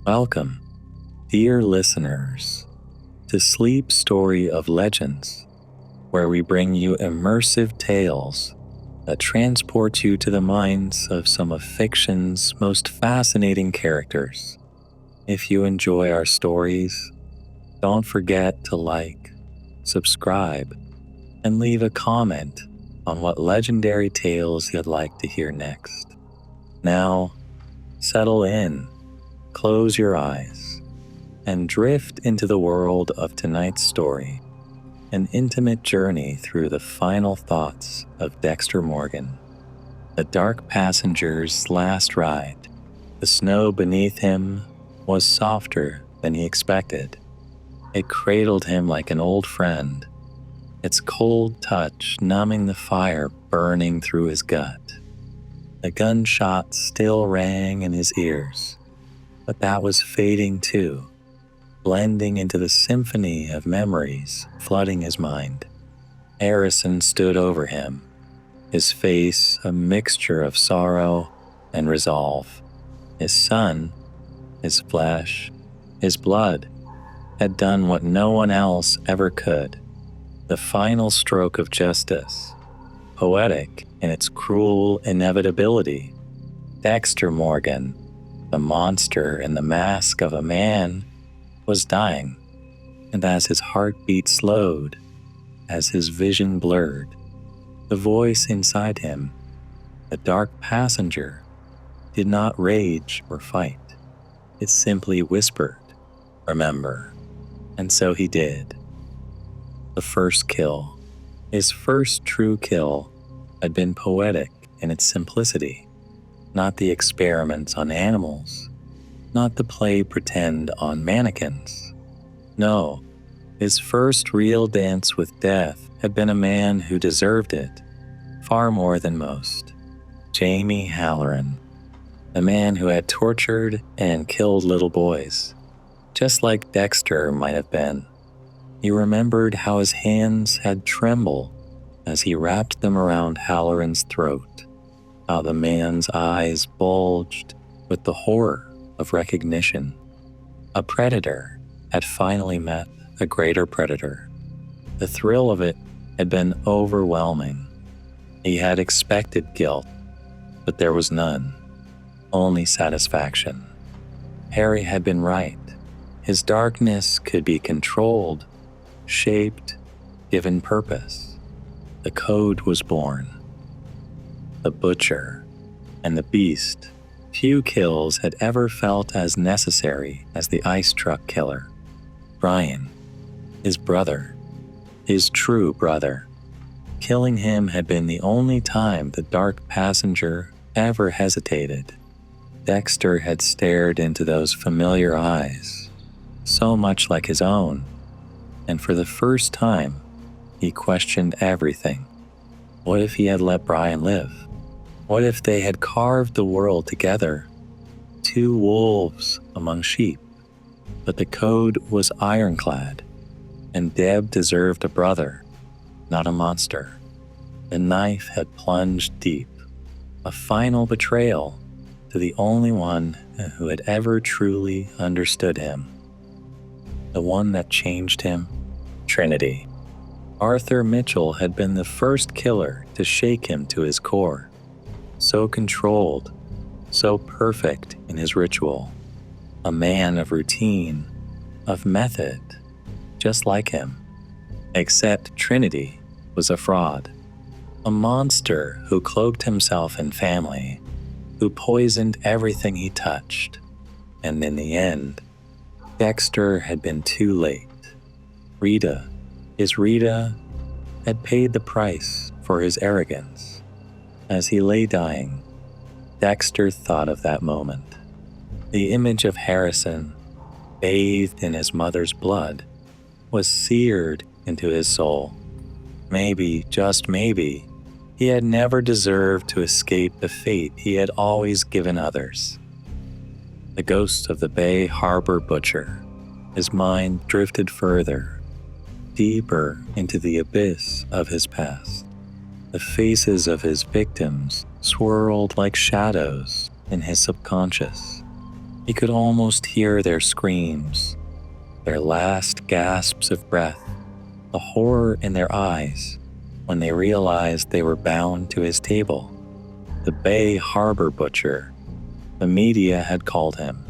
Welcome, dear listeners, to Sleep Story of Legends, where we bring you immersive tales that transport you to the minds of some of fiction's most fascinating characters. If you enjoy our stories, don't forget to like, subscribe, and leave a comment on what legendary tales you'd like to hear next. Now, settle in, close your eyes, and drift into the world of tonight's story, an intimate journey through the final thoughts of Dexter Morgan, the dark passenger's last ride. The snow beneath him was softer than he expected. It cradled him like an old friend, its cold touch numbing the fire burning through his gut. The gunshot still rang in his ears, but that was fading too, blending into the symphony of memories flooding his mind. Harrison stood over him, his face a mixture of sorrow and resolve. His son, his flesh, his blood, had done what no one else ever could. The final stroke of justice, poetic in its cruel inevitability. Dexter Morgan, the monster in the mask of a man, was dying, and as his heartbeat slowed, as his vision blurred, the voice inside him, the dark passenger, did not rage or fight. It simply whispered, "Remember." And so he did. The first kill, his first true kill, had been poetic in its simplicity. Not the experiments on animals, not the play pretend on mannequins. No, his first real dance with death had been a man who deserved it far more than most. Jamie Halloran, the man who had tortured and killed little boys, just like Dexter might have been. He remembered how his hands had trembled as he wrapped them around Halloran's throat, how the man's eyes bulged with the horror of recognition. A predator had finally met a greater predator. The thrill of it had been overwhelming. He had expected guilt, but there was none, only satisfaction. Harry had been right. His darkness could be controlled, shaped, given purpose. The code was born. The butcher and the beast. Few kills had ever felt as necessary as the ice truck killer. Brian, his brother, his true brother. Killing him had been the only time the dark passenger ever hesitated. Dexter had stared into those familiar eyes, so much like his own, and for the first time, he questioned everything. What if he had let Brian live? What if they had carved the world together? Two wolves among sheep. But the code was ironclad, and Deb deserved a brother, not a monster. The knife had plunged deep, a final betrayal to the only one who had ever truly understood him. The one that changed him, Trinity. Arthur Mitchell had been the first killer to shake him to his core. So controlled, so perfect in his ritual. A man of routine, of method, just like him. Except Trinity was a fraud. A monster who cloaked himself in family, who poisoned everything he touched. And in the end, Dexter had been too late. Rita, his Rita, had paid the price for his arrogance. As he lay dying, Dexter thought of that moment. The image of Harrison, bathed in his mother's blood, was seared into his soul. Maybe, just maybe, he had never deserved to escape the fate he had always given others. The ghost of the Bay Harbor butcher, his mind drifted further, deeper into the abyss of his past. The faces of his victims swirled like shadows in his subconscious. He could almost hear their screams, their last gasps of breath, the horror in their eyes when they realized they were bound to his table. The Bay Harbor Butcher, the media had called him.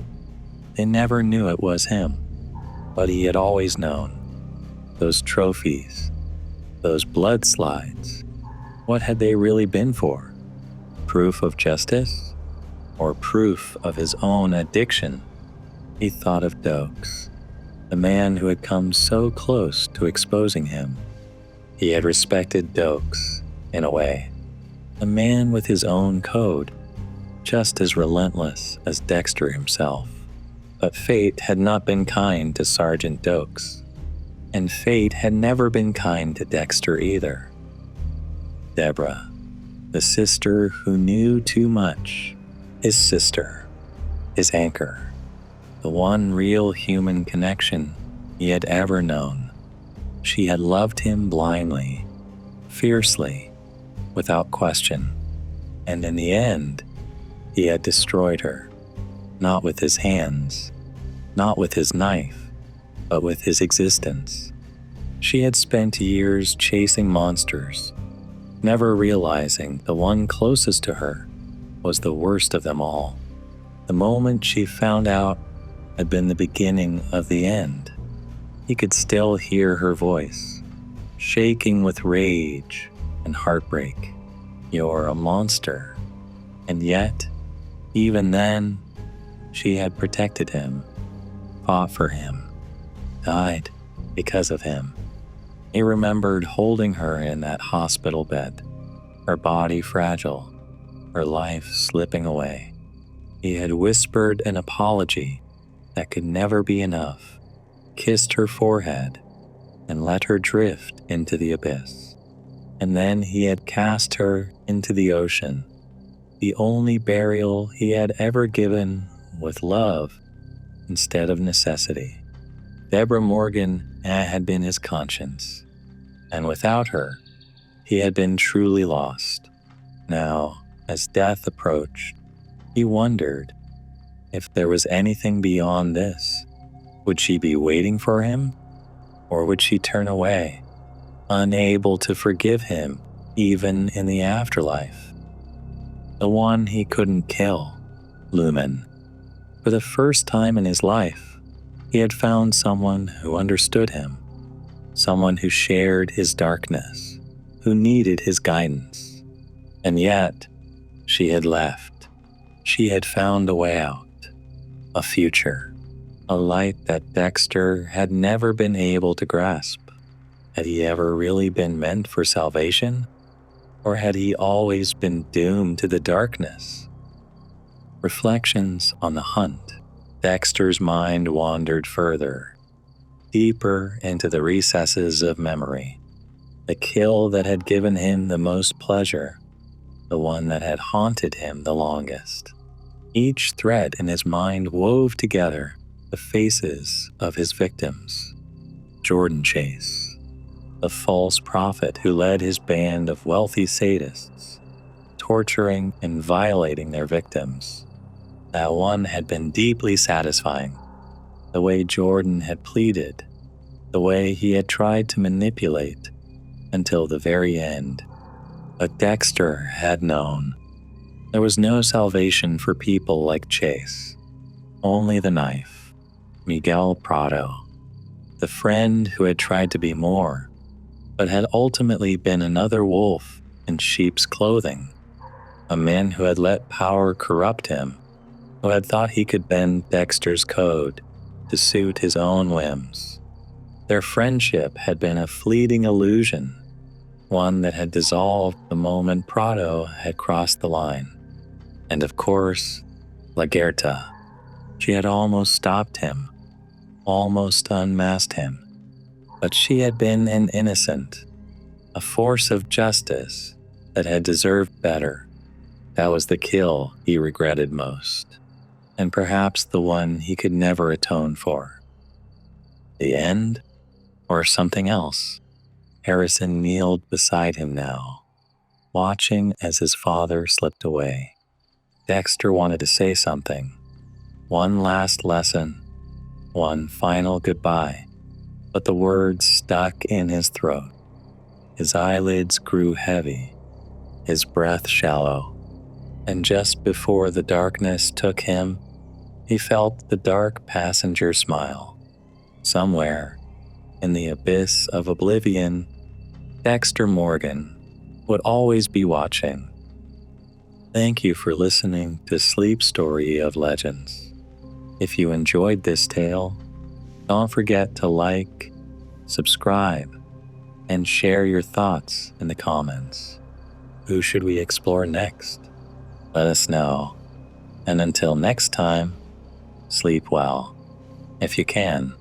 They never knew it was him, but he had always known. Those trophies, those blood slides, what had they really been for? Proof of justice? Or proof of his own addiction? He thought of Dokes, the man who had come so close to exposing him. He had respected Dokes, in a way, a man with his own code, just as relentless as Dexter himself. But fate had not been kind to Sergeant Dokes, and fate had never been kind to Dexter either. Deborah, the sister who knew too much, his sister, his anchor, the one real human connection he had ever known. She had loved him blindly, fiercely, without question, and in the end, he had destroyed her, not with his hands, not with his knife, but with his existence. She had spent years chasing monsters, never realizing the one closest to her was the worst of them all. The moment she found out had been the beginning of the end. He could still hear her voice, shaking with rage and heartbreak. "You're a monster." And yet, even then, she had protected him, fought for him, died because of him. He remembered holding her in that hospital bed, her body fragile, her life slipping away. He had whispered an apology that could never be enough, kissed her forehead, and let her drift into the abyss. And then he had cast her into the ocean, the only burial he had ever given with love instead of necessity. Deborah Morgan had been his conscience, and without her, he had been truly lost. Now, as death approached, he wondered if there was anything beyond this. Would she be waiting for him, or would she turn away, unable to forgive him even in the afterlife? The one he couldn't kill, Lumen. For the first time in his life, he had found someone who understood him, someone who shared his darkness, who needed his guidance. And yet, she had left. She had found a way out, a future, a light that Dexter had never been able to grasp. Had he ever really been meant for salvation? Or had he always been doomed to the darkness? Reflections on the hunt. Dexter's mind wandered further, deeper into the recesses of memory. The kill that had given him the most pleasure, the one that had haunted him the longest. Each thread in his mind wove together the faces of his victims. Jordan Chase, the false prophet who led his band of wealthy sadists, torturing and violating their victims. That one had been deeply satisfying. The way Jordan had pleaded, the way he had tried to manipulate until the very end. But Dexter had known. There was no salvation for people like Chase. Only the knife. Miguel Prado, the friend who had tried to be more, but had ultimately been another wolf in sheep's clothing. A man who had let power corrupt him, who had thought he could bend Dexter's code to suit his own whims. Their friendship had been a fleeting illusion, one that had dissolved the moment Prado had crossed the line. And of course, Lagerta. She had almost stopped him, almost unmasked him. But she had been an innocent, a force of justice that had deserved better. That was the kill he regretted most, and perhaps the one he could never atone for. The end, or something else? Harrison kneeled beside him now, watching as his father slipped away. Dexter wanted to say something, One last lesson, one final goodbye, but the words stuck in his throat. His eyelids grew heavy, his breath shallow, and just before the darkness took him, he felt the dark passenger smile. Somewhere, in the abyss of oblivion, Dexter Morgan would always be watching. Thank you for listening to Sleep Story of Legends. If you enjoyed this tale, don't forget to like, subscribe, and share your thoughts in the comments. Who should we explore next? Let us know. And until next time, sleep well, if you can.